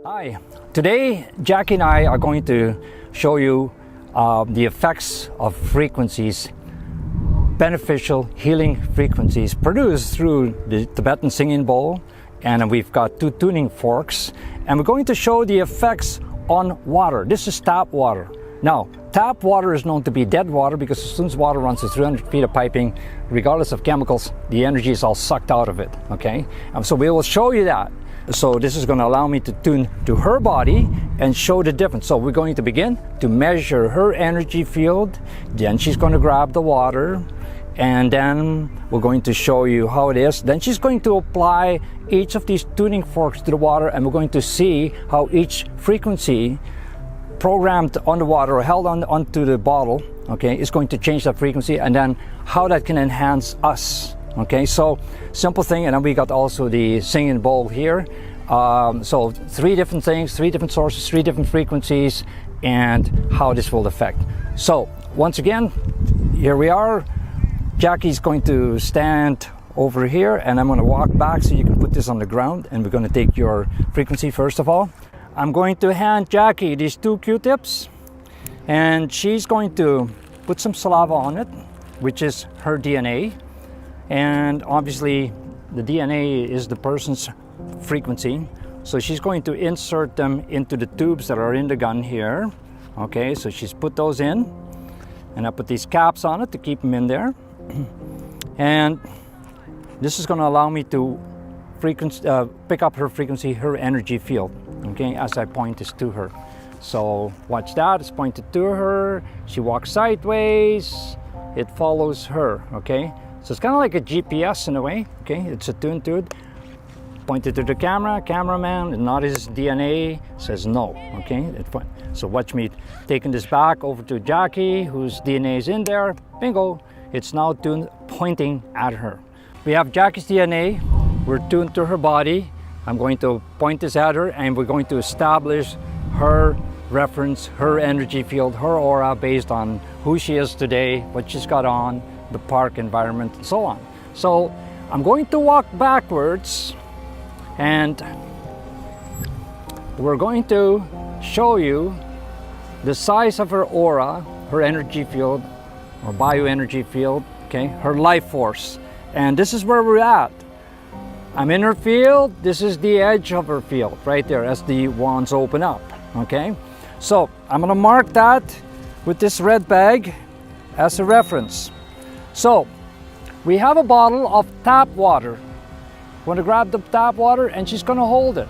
Hi, today Jackie and I are going to show you the effects of frequencies, beneficial healing frequencies produced through the Tibetan singing bowl, and we've got two tuning forks, and we're going to show the effects on water. This is tap water. Now, tap water is known to be dead water because as soon as water runs to 300 feet of piping, regardless of chemicals, the energy is all sucked out of it, okay? So we will show you that. So this is going to allow me to tune to her body and show the difference. So we're going to begin to measure her energy field. Then she's going to grab the water, and then we're going to show you how it is. Then she's going to apply each of these tuning forks to the water, and we're going to see how each frequency programmed on the water or held onto the bottle, okay, is going to change that frequency, and then how that can enhance us. Okay, so simple thing, and then we got also the singing bowl here. So three different things, three different sources, three different frequencies, and how this will affect. So once again, here we are. Jackie's going to stand over here, and I'm going to walk back so you can put this on the ground, and we're going to take your frequency first of all. I'm going to hand Jackie these two Q-tips, and she's going to put some saliva on it, which is her DNA. And obviously the DNA is the person's frequency, so she's going to insert them into the tubes that are in the gun here. Okay, so she's put those in, and I put these caps on it to keep them in there. And this is going to allow me to pick up her frequency, her energy field, okay, as I point this to her. So watch that, it's pointed to her, she walks sideways, it follows her, okay. So it's kind of like a GPS in a way, okay? It's attuned to it. Pointed to the cameraman, and notice his DNA, says no, okay? So watch me taking this back over to Jackie, whose DNA is in there. Bingo, it's now tuned, pointing at her. We have Jackie's DNA, we're tuned to her body. I'm going to point this at her, and we're going to establish her reference, her energy field, her aura based on who she is today, what she's got on, the park environment, and so on. So I'm going to walk backwards, and we're going to show you the size of her aura, her energy field, or bioenergy field, okay, her life force. And this is where we're at. I'm in her field, this is the edge of her field, right there as the wands open up, okay? So I'm gonna mark that with this red bag as a reference. So we have a bottle of tap water. I'm going to grab the tap water, and she's going to hold it.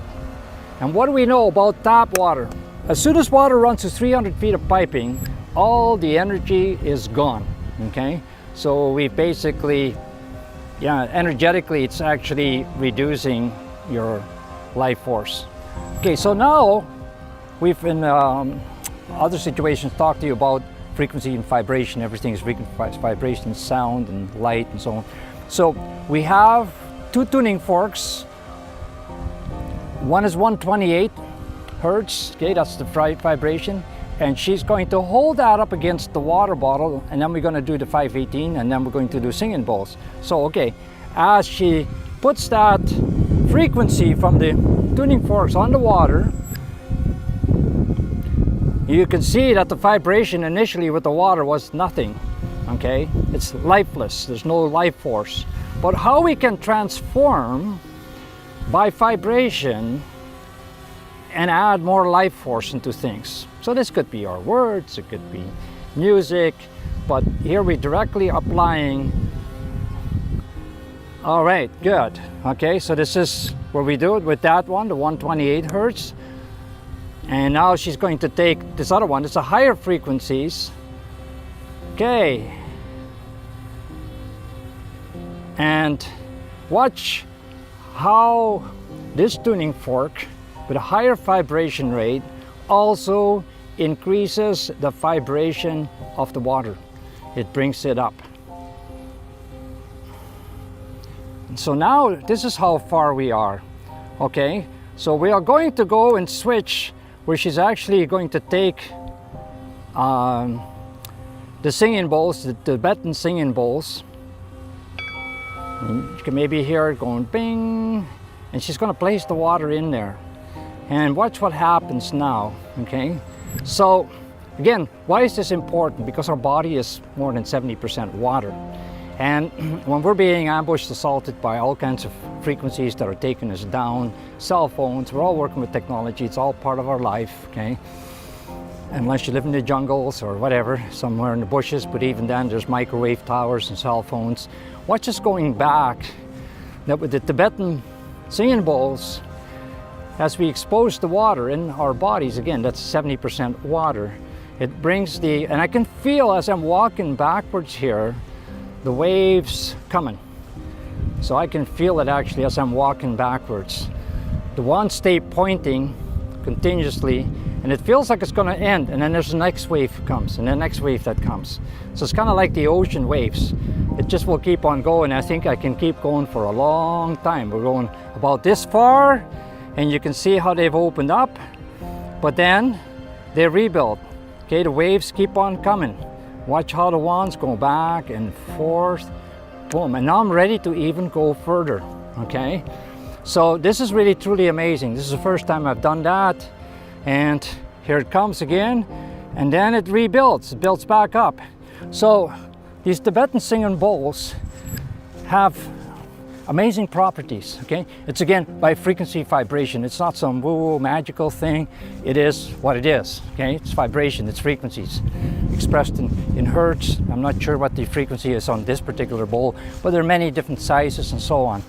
And what do we know about tap water? As soon as water runs to 300 feet of piping, all the energy is gone, okay? So we basically, energetically, it's actually reducing your life force. Okay, so now we've in other situations talked to you about frequency and vibration. Everything is vibration, sound, and light, and so on. So we have two tuning forks. One is 128 hertz, okay, that's the vibration, and she's going to hold that up against the water bottle, and then we're going to do the 518, and then we're going to do singing bowls. So okay, as she puts that frequency from the tuning forks on the water, you can see that the vibration initially with the water was nothing, okay? It's lifeless, there's no life force. But how we can transform by vibration and add more life force into things. So this could be our words, it could be music, but here we're directly applying. All right, good. Okay, so this is where we do it with that one, the 128 hertz. And now she's going to take this other one. It's a higher frequencies. Okay. And watch how this tuning fork with a higher vibration rate also increases the vibration of the water. It brings it up. And so now this is how far we are. Okay. So we are going to go and switch where she's actually going to take the singing bowls, the Tibetan singing bowls. And you can maybe hear it going bing, and she's going to place the water in there. And watch what happens now, okay? So, again, why is this important? Because our body is more than 70% water. And when we're being ambushed, assaulted by all kinds of frequencies that are taking us down, cell phones, we're all working with technology, it's all part of our life, okay? Unless you live in the jungles or whatever, somewhere in the bushes, but even then there's microwave towers and cell phones. Watch us going back, that with the Tibetan singing bowls, as we expose the water in our bodies, again, that's 70% water, it brings and I can feel as I'm walking backwards here, the waves coming. So I can feel it actually as I'm walking backwards. The wands stay pointing continuously, and it feels like it's going to end, and then there's the next wave comes, and the next wave that comes. So it's kind of like the ocean waves. It just will keep on going. I think I can keep going for a long time. We're going about this far, and you can see how they've opened up, but then they rebuild. Okay, the waves keep on coming. Watch how the wands go back and forth, boom, and now I'm ready to even go further, okay? So this is really truly amazing. This is the first time I've done that, and here it comes again, and then it rebuilds, it builds back up. So these Tibetan singing bowls have amazing properties, okay? It's again by frequency vibration. It's not some woo-woo magical thing. It is what it is, okay? It's vibration, it's frequencies expressed in hertz. I'm not sure what the frequency is on this particular bowl, but there are many different sizes and so on.